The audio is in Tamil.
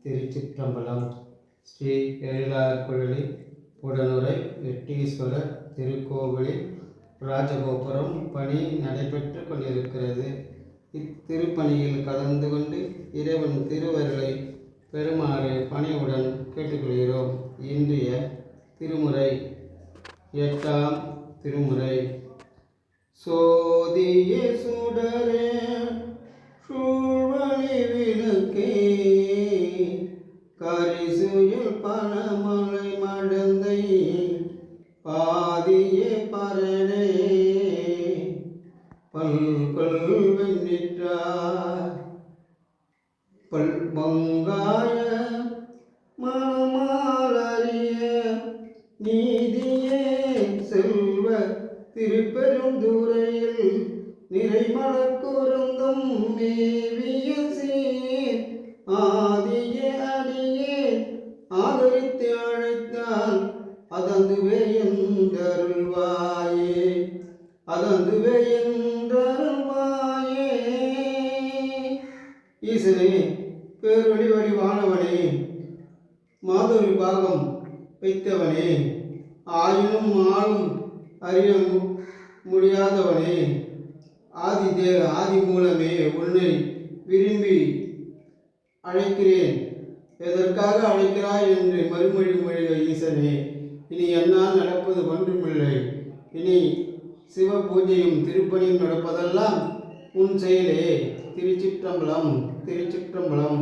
திருச்சிற்றம்பலம். ஸ்ரீ எழிலார்குழலி உடனுரை வெட்டீஸ்வரர் திருக்கோவிலில் ராஜகோபுரம் பணி நடைபெற்று கொண்டிருக்கிறது. இத்திருப்பணியில் கலந்து கொண்டு இறைவன் திருவருளை பெறுமாறு பணியுடன் கேட்டுக்கொள்கிறோம். இன்றைய திருமுறை 8ஆம் திருமுறை. சோதிய சுடரே சூழ்வழி விளக்கே கரிசுயில் பணமலை மடந்தை பாதிய பரணே பல்பல் வெண்ணிற்றார் பல்பங்காய மனமாலறிய நீதியே செல்வ திருப்பெருந்துறையில் நிறைமலக்குருந்தும் மேவிய சீர் ஆதிய அடியே ஆதரித்து அழைத்தால் அதந்துவே என்றருள்வாயே அதந்துவே என்றருள்வாயே. ஈசனே, பேரொளி வடிவானவனே, மாதொரு பாகம் வைத்தவனே, ஆயினும் ஆளும் அறிய முடியாதவனே, ஆதி மூலமே, உன்னை விரும்பி அழைக்கிறேன். எதற்காக அழைக்கிறாய் என்று மறுமொழி மொழிக ஈசனே. இனி என்னால் நடப்பது ஒன்றுமில்லை. இனி சிவ பூஜையும் திருப்பணியும் நடப்பதெல்லாம் உன் செயலே. திருச்சிற்றம்பலம் திருச்சிற்றம்பலம்.